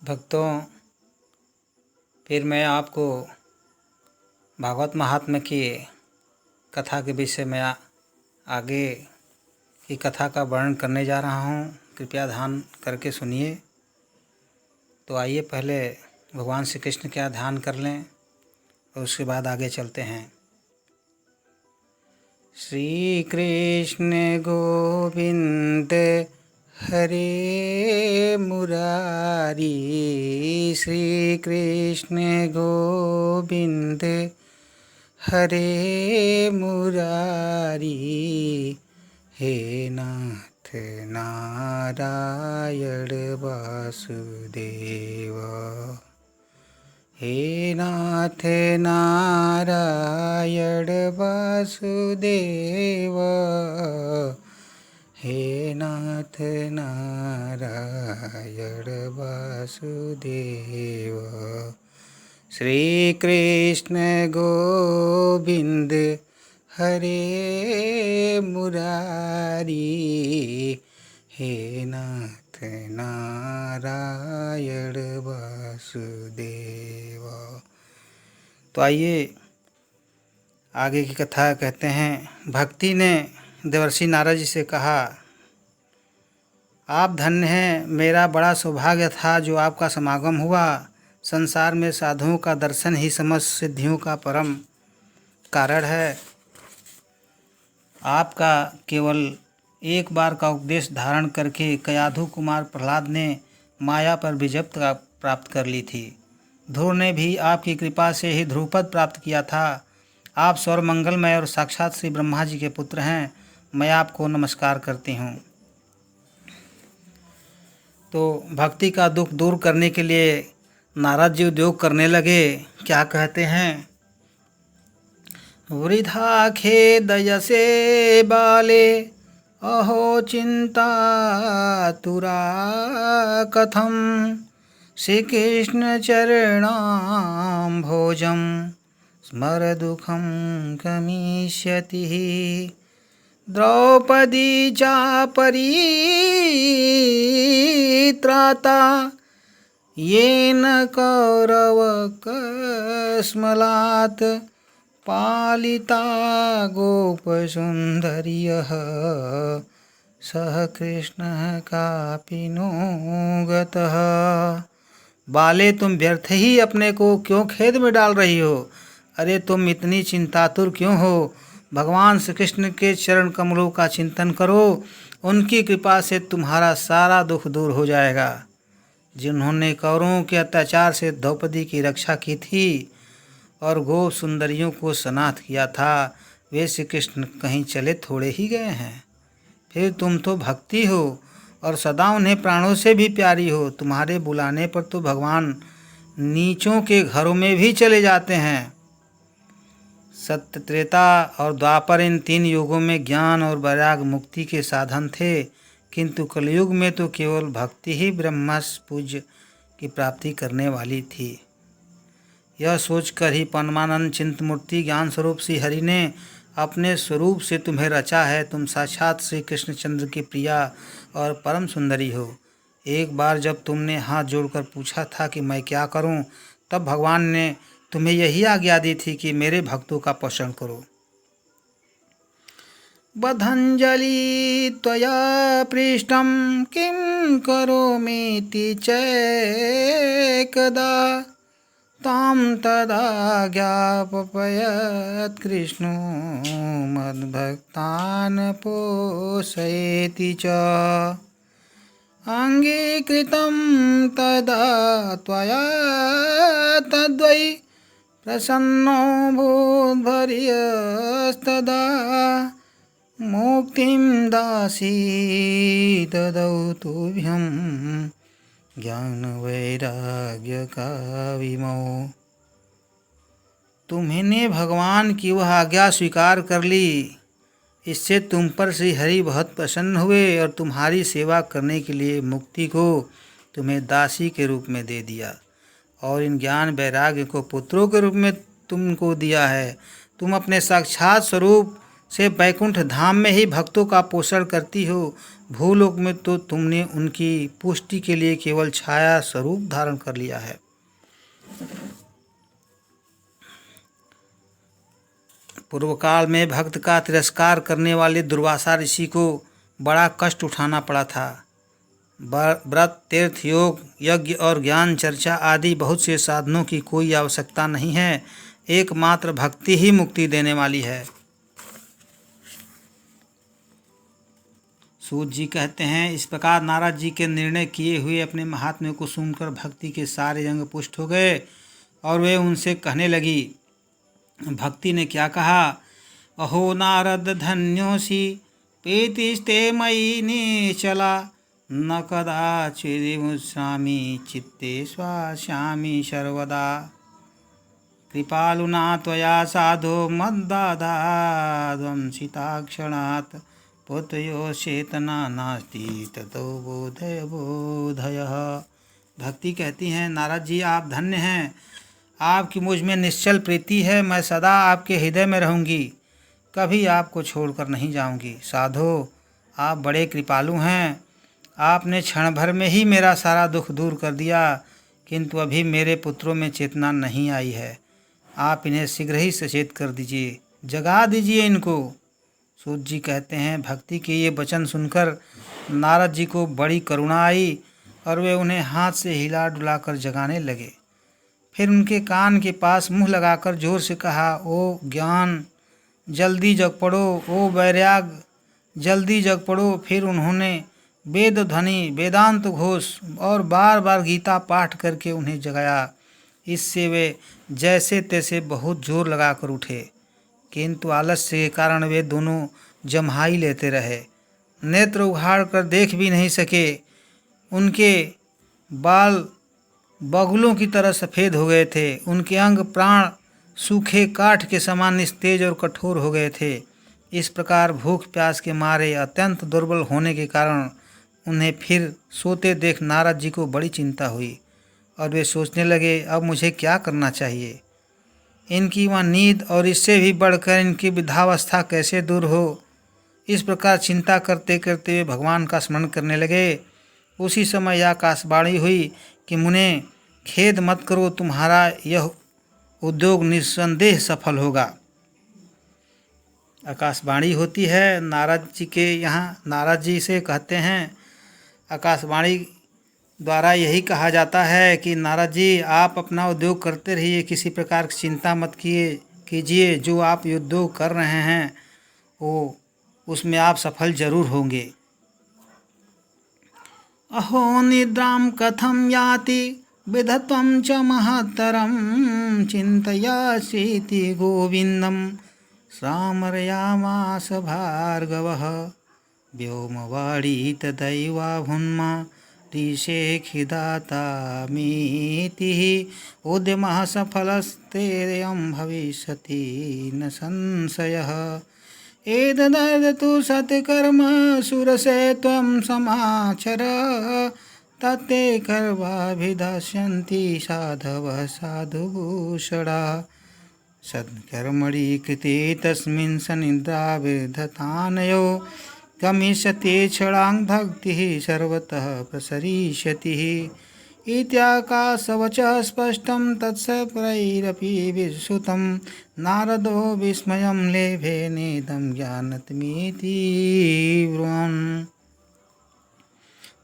भक्तों, फिर मैं आपको भागवत महात्म्य की कथा के विषय में आगे की कथा का वर्णन करने जा रहा हूँ। कृपया ध्यान करके सुनिए। तो आइए पहले भगवान श्री कृष्ण का ध्यान कर लें और उसके बाद आगे चलते हैं। श्री कृष्ण गोविंद हरे मुरारी, श्री कृष्ण गोविंद हरे मुरारी, हे नाथ नारायण वासुदेव, हे नाथ नारायण वासुदेव, हे नाथ नारायण वासुदेव। श्री कृष्ण गोविंद हरे मुरारी, हे नाथ नारायण वासुदेव। तो आइए आगे की कथा कहते हैं। भक्ति ने देवर्षि नारद जी से कहा, आप धन्य हैं, मेरा बड़ा सौभाग्य था जो आपका समागम हुआ। संसार में साधुओं का दर्शन ही समस्त सिद्धियों का परम कारण है। आपका केवल एक बार का उपदेश धारण करके कयाधु कुमार प्रहलाद ने माया पर विजय प्राप्त कर ली थी। ध्रुव ने भी आपकी कृपा से ही ध्रुवपद प्राप्त किया था। आप सर्व मंगलमय और साक्षात श्री ब्रह्मा जी के पुत्र हैं। मैं आपको नमस्कार करती हूँ। तो भक्ति का दुख दूर करने के लिए नारद जी उद्योग करने लगे। क्या कहते हैं? वृथा खेदयसे बाले, अहो चिंता तुरा कथम, श्री कृष्ण चरणाम भोजम स्मर दुखम गमिष्यति, द्रौपदी चा परित्राता, येन कौरवकस्मलात् पालिता गोपसुन्दर्यः, सह कृष्णः कापि नो गतः। बाले, तुम व्यर्थ ही अपने को क्यों खेद में डाल रही हो? अरे तुम इतनी चिंतातुर क्यों हो? भगवान श्री कृष्ण के चरण कमलों का चिंतन करो। उनकी कृपा से तुम्हारा सारा दुख दूर हो जाएगा। जिन्होंने कौरवों के अत्याचार से द्रौपदी की रक्षा की थी और गोप सुंदरियों को सनाथ किया था, वे श्री कृष्ण कहीं चले थोड़े ही गए हैं। फिर तुम तो भक्ति हो और सदा उन्हें प्राणों से भी प्यारी हो। तुम्हारे बुलाने पर तो भगवान नीचों के घरों में भी चले जाते हैं। सत्य, त्रेता और द्वापर, इन 3 युगों में ज्ञान और वैराग मुक्ति के साधन थे, किंतु कलयुग में तो केवल भक्ति ही ब्रह्म पूज्य की प्राप्ति करने वाली थी। यह सोचकर ही परमानंद चिंतमूर्ति ज्ञान स्वरूप श्री हरि ने अपने स्वरूप से तुम्हें रचा है। तुम साक्षात श्री कृष्णचंद्र की प्रिया और परम सुंदरी हो। एक बार जब तुमने हाथ जोड़कर पूछा था कि मैं क्या करूं, तब भगवान ने तुम्हें यही आज्ञा दी थी कि मेरे भक्तों का पोषण करो। बद्धंजलि त्वया पृष्टं किं करोमीति चैकदा, तां तदा ज्ञापयत् कृष्णो मद्भक्तान् पोषयति च। अङ्गीकृतं तदा त्वया तद्वै, प्रसन्नो भूद्भर्यस्तदा, मुक्तिं दासी ददौ तुभ्यं ज्ञान वैराग्य का विमो। तुम्हें भगवान की वह आज्ञा स्वीकार कर ली। इससे तुम पर श्री हरि बहुत प्रसन्न हुए और तुम्हारी सेवा करने के लिए मुक्ति को तुम्हें दासी के रूप में दे दिया और इन ज्ञान वैराग्य को पुत्रों के रूप में तुमको दिया है। तुम अपने साक्षात स्वरूप से बैकुंठ धाम में ही भक्तों का पोषण करती हो। भूलोक में तो तुमने उनकी पुष्टि के लिए केवल छाया स्वरूप धारण कर लिया है। पूर्व काल में भक्त का तिरस्कार करने वाले दुर्वासा ऋषि को बड़ा कष्ट उठाना पड़ा था। व्रत, तीर्थ, योग, यज्ञ और ज्ञान चर्चा आदि बहुत से साधनों की कोई आवश्यकता नहीं है, एकमात्र भक्ति ही मुक्ति देने वाली है। सूत जी कहते हैं, इस प्रकार नारद जी के निर्णय किए हुए अपने महात्म्य को सुनकर भक्ति के सारे अंग पुष्ट हो गए और वे उनसे कहने लगी। भक्ति ने क्या कहा? अहो नारद धन्योसी प्रीतिस्ते मयि निचला, न कदाचिदमुष्यामि चित्ते स्वास्यामि सर्वदा। कृपालुना त्वया साधो मद्दादाद्वंसिताक्षणात्, पुत्रयो चेतना नास्ति ततो बोधय बोधयः। भक्ति कहती हैं, नारद जी आप धन्य हैं, आपकी मुझ में निश्चल प्रीति है, मैं सदा आपके हृदय में रहूँगी, कभी आपको छोड़कर नहीं जाऊँगी। साधो आप बड़े कृपालु हैं, आपने क्षण भर में ही मेरा सारा दुख दूर कर दिया, किंतु अभी मेरे पुत्रों में चेतना नहीं आई है, आप इन्हें शीघ्र ही सचेत कर दीजिए, जगा दीजिए इनको। सूत जी कहते हैं, भक्ति के ये वचन सुनकर नारद जी को बड़ी करुणा आई और वे उन्हें हाथ से हिला डुलाकर जगाने लगे। फिर उनके कान के पास मुंह लगाकर जोर से कहा, ओ ज्ञान जल्दी जग पड़ो, ओ वैराग जल्दी जग पड़ो। फिर उन्होंने वेद ध्वनि, वेदांत घोष और बार बार गीता पाठ करके उन्हें जगाया। इससे वे जैसे तैसे बहुत जोर लगाकर उठे, किंतु आलस्य के कारण वे दोनों जम्हाई लेते रहे, नेत्र उघाड़ कर देख भी नहीं सके। उनके बाल बगुलों की तरह सफ़ेद हो गए थे, उनके अंग प्राण सूखे काठ के समान निस्तेज और कठोर हो गए थे। इस प्रकार भूख प्यास के मारे अत्यंत दुर्बल होने के कारण उन्हें फिर सोते देख नारद जी को बड़ी चिंता हुई और वे सोचने लगे, अब मुझे क्या करना चाहिए, इनकी वह नींद और इससे भी बढ़कर इनकी वृद्धावस्था कैसे दूर हो। इस प्रकार चिंता करते करते वे भगवान का स्मरण करने लगे। उसी समय यह आकाशवाणी हुई कि मुने खेद मत करो, तुम्हारा यह उद्योग निस्संदेह सफल होगा। आकाशवाणी होती है नारद जी के यहाँ, नारद जी से कहते हैं, आकाशवाणी द्वारा यही कहा जाता है कि नारद जी आप अपना उद्योग करते रहिए, किसी प्रकार की चिंता मत कीजिए, जो आप उद्योग कर रहे हैं वो उसमें आप सफल जरूर होंगे। अहो निद्रां कथं याति विधत्वं च महत्तरं, चिन्तयासीति गोविन्दं सामरयामास भार्गवः। व्योमवाणी तदैवाभुन्मा ऋषेखिदातामीतिः, उद्यमः सफलस्तेयं भविष्यति न संशयः। एतदर्थं सत्कर्म सुरसे त्वं समाचर, तत्ते कर्माभिधास्यन्ति साधवः साधुभूषणाः। सत्कर्मणि कृते तस्मिन् सन्निद्राविधतानयो, गमिष्यति क्षणां भक्तिः सर्वतः प्रसरिष्यति। इत्याकाशवचः स्पष्टं तत्सर्पैरपि विश्रुतं, नारदो विस्मयं लेभे नेदं ज्ञानतमीति ब्रुवन्।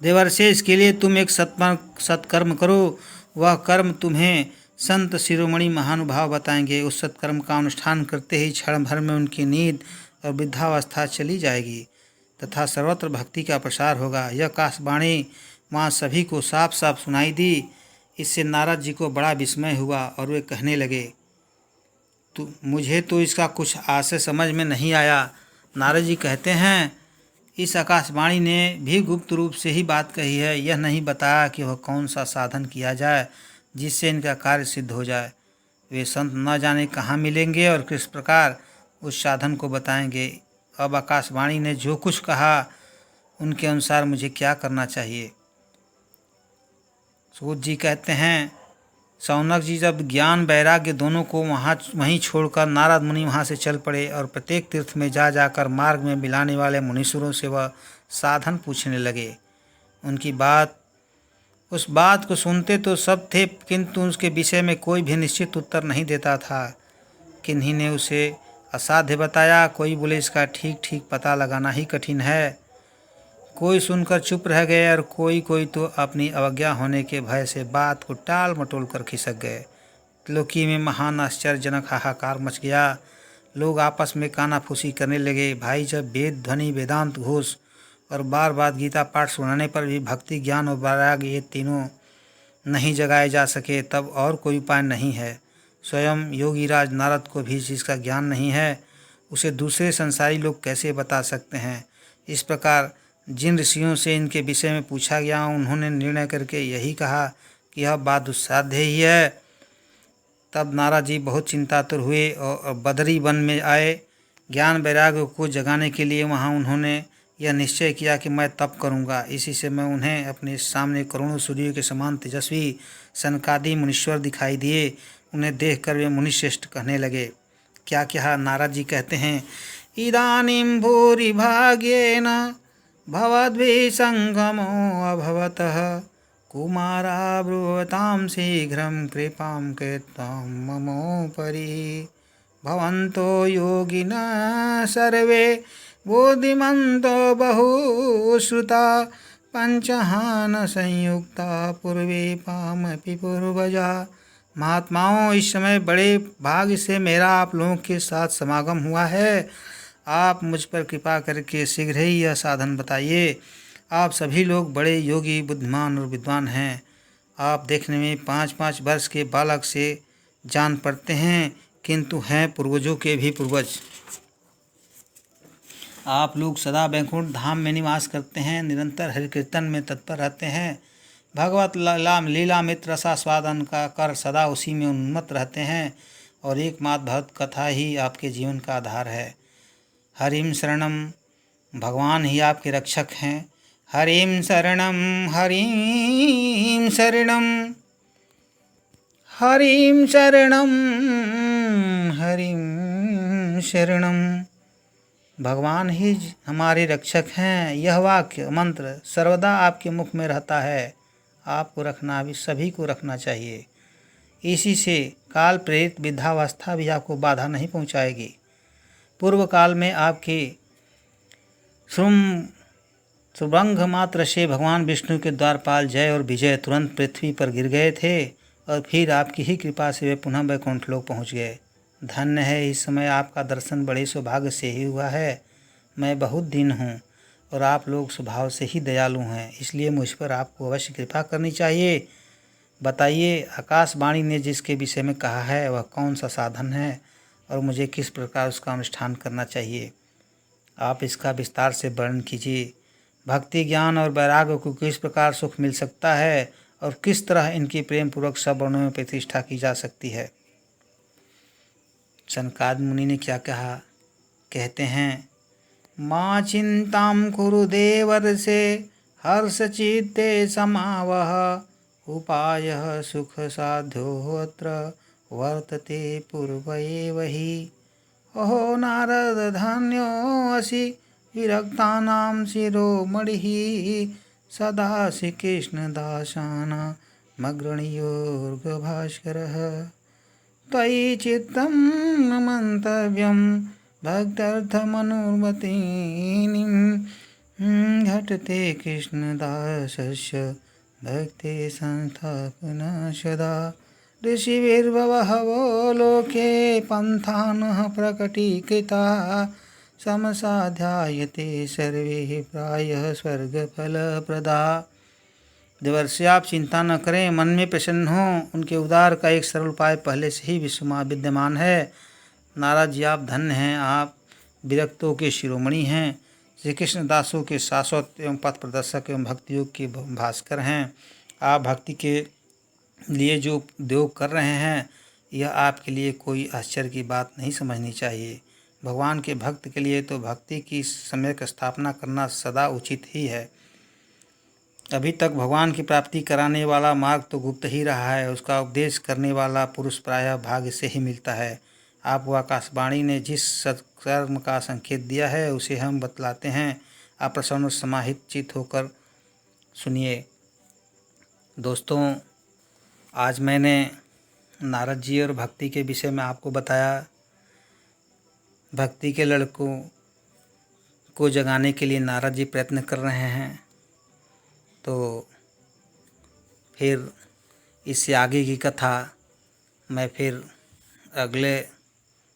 देवर्षि, इसके लिए तुम एक सत्कर्म करो, वह कर्म तुम्हें संत शिरोमणि महानुभाव बताएंगे। उस सत्कर्म का अनुष्ठान करते ही क्षण भर में उनकी नींद और वृद्धावस्था चली जाएगी तथा सर्वत्र भक्ति का प्रसार होगा। यह आकाशवाणी वहाँ सभी को साफ साफ सुनाई दी। इससे नारद जी को बड़ा विस्मय हुआ और वे कहने लगे, मुझे तो इसका कुछ आशय समझ में नहीं आया। नारद जी कहते हैं, इस आकाशवाणी ने भी गुप्त रूप से ही बात कही है, यह नहीं बताया कि वह कौन सा साधन किया जाए जिससे इनका कार्य सिद्ध हो जाए। वे संत न जाने कहाँ मिलेंगे और किस प्रकार उस साधन को बताएंगे। अब आकाशवाणी ने जो कुछ कहा उनके अनुसार मुझे क्या करना चाहिए। सूत जी कहते हैं, शौनक जी जब ज्ञान वैराग्य दोनों को वहीं छोड़कर नारद मुनि वहाँ से चल पड़े और प्रत्येक तीर्थ में जाकर मार्ग में मिलाने वाले मुनीश्वरों से वह साधन पूछने लगे। उस बात को सुनते तो सब थे, किंतु उसके विषय में कोई भी निश्चित उत्तर नहीं देता था। किन्हीं ने उसे असाध्य बताया, कोई बोले इसका ठीक ठीक पता लगाना ही कठिन है। कोई सुनकर चुप रह गए और कोई तो अपनी अवज्ञा होने के भय से बात को टाल मटोल कर खिसक गए। त्रिलोकी में महान आश्चर्यजनक हाहाकार मच गया। लोग आपस में कानाफूसी करने लगे। भाई, जब वेद ध्वनि, वेदांत घोष और बार बार गीता पाठ सुनाने पर भी भक्ति, ज्ञान और वैराग्य ये तीनों नहीं जगाए जा सके, तब और कोई उपाय नहीं है। स्वयं योगीराज नारद को भी जिसका ज्ञान नहीं है, उसे दूसरे संसारी लोग कैसे बता सकते हैं। इस प्रकार जिन ऋषियों से इनके विषय में पूछा गया, उन्होंने निर्णय करके यही कहा कि यह बात दुस्साध्य ही है। तब नारद जी बहुत चिंतातुर हुए और बदरी वन में आए। ज्ञान वैराग्य को जगाने के लिए वहाँ उन्होंने यह निश्चय किया कि मैं तप करूँगा। इसी से मैं उन्हें अपने सामने करोड़ों सूर्यों के समान तेजस्वी सनकादि मुनीश्वर दिखाई दिए। उन्हें देखकर वे मुनिश्रेष्ठ कहने लगे। क्या क्या नारद जी कहते हैं, इदानीं भूरि भाग्येन भवद्भिः संगमो अभवतः कुमारा ब्रुवतां शीघ्रं कृपां कृत्वां ममोपरि। भवन्तो योगिनः सर्वे बुद्धिमन्तो बहुश्रुता पंचहान संयुक्ता पूर्वे पामपि पूर्वजा। महात्माओं, इस समय बड़े भाग्य से मेरा आप लोगों के साथ समागम हुआ है। आप मुझ पर कृपा करके शीघ्र ही यह साधन बताइए। आप सभी लोग बड़े योगी, बुद्धिमान और विद्वान हैं। आप देखने में 5-5 वर्ष के बालक से जान पड़ते हैं, किंतु हैं पूर्वजों के भी पूर्वज। आप लोग सदा वैकुंठ धाम में निवास करते हैं, निरंतर हरि कीर्तन में तत्पर रहते हैं, भगवत लीला मित्र रसास्वादन का कर सदा उसी में उन्मत्त रहते हैं और एकमात्र भगवत कथा ही आपके जीवन का आधार है। हरिम शरणम, भगवान ही आपके रक्षक हैं। हरिम शरणम, हरिम शरणम, हरिम शरणम, हरिम शरणम। भगवान ही हमारे रक्षक हैं। यह वाक्य मंत्र सर्वदा आपके मुख में रहता है। आपको रखना भी, सभी को रखना चाहिए। इसी से काल प्रेरित वृद्धावस्था भी आपको बाधा नहीं पहुंचाएगी। पूर्व काल में आपके सुभंग मात्र से भगवान विष्णु के द्वारपाल जय और विजय तुरंत पृथ्वी पर गिर गए थे और फिर आपकी ही कृपा से वे पुनः वैकुंठ लोक पहुँच गए। धन्य है, इस समय आपका दर्शन बड़े सौभाग्य से ही हुआ है। मैं बहुत दीन हूँ और आप लोग स्वभाव से ही दयालु हैं, इसलिए मुझ पर आपको अवश्य कृपा करनी चाहिए। बताइए, आकाशवाणी ने जिसके विषय में कहा है वह कौन सा साधन है और मुझे किस प्रकार उसका अनुष्ठान करना चाहिए। आप इसका विस्तार से वर्णन कीजिए। भक्ति, ज्ञान और वैराग्य को किस प्रकार सुख मिल सकता है और किस तरह इनकी प्रेम पूर्वक सब वर्णों में प्रतिष्ठा की जा सकती है। सनकादि मुनि ने क्या कहा, कहते हैं, माँ चिंतां कुरु देवर्षे हर्षचित्ते समावह उपायः सुख साध्यो अत्र वर्तते पूर्व एव हि। अहो नारद धन्योऽसि विरक्तानां शिरोमणिः सदा श्रीकृष्णदासानामग्रणीयोर्गभास्करः। त्वयि चित्तं न मन्तव्यं भक्त्यर्थमनुमतिं घटते कृष्णदासस्य भक्ते संस्थापना सदा। ऋषिभिर्बहवो लोके पन्थानः प्रकटीकृताः समसाध्यायते सर्वे प्रायः स्वर्गफलप्रदा। देवर्षि, आप चिंता न करें, मन में प्रसन्न हों। उनके उद्धार का एक सरल उपाय पहले से ही विद्यमान है। नारद जी, आप धन्य हैं। आप विरक्तों के शिरोमणि हैं, श्री कृष्ण दासों के शाश्वत एवं पथ प्रदर्शक एवं भक्ति योग के भास्कर हैं। आप भक्ति के लिए जो उद्योग कर रहे हैं, यह आपके लिए कोई आश्चर्य की बात नहीं समझनी चाहिए। भगवान के भक्त के लिए तो भक्ति की सम्यक स्थापना करना सदा उचित ही है। अभी तक भगवान की प्राप्ति कराने वाला मार्ग तो गुप्त ही रहा है, उसका उपदेश करने वाला पुरुष प्रायः भाग्य से ही मिलता है। आपको आकाशवाणी ने जिस सत्कर्म का संकेत दिया है उसे हम बतलाते हैं, आप प्रसन्न और समाहित चित्त होकर सुनिए। दोस्तों, आज मैंने नारद जी और भक्ति के विषय में आपको बताया। भक्ति के लड़कों को जगाने के लिए नारद जी प्रयत्न कर रहे हैं। तो फिर इससे आगे की कथा मैं फिर अगले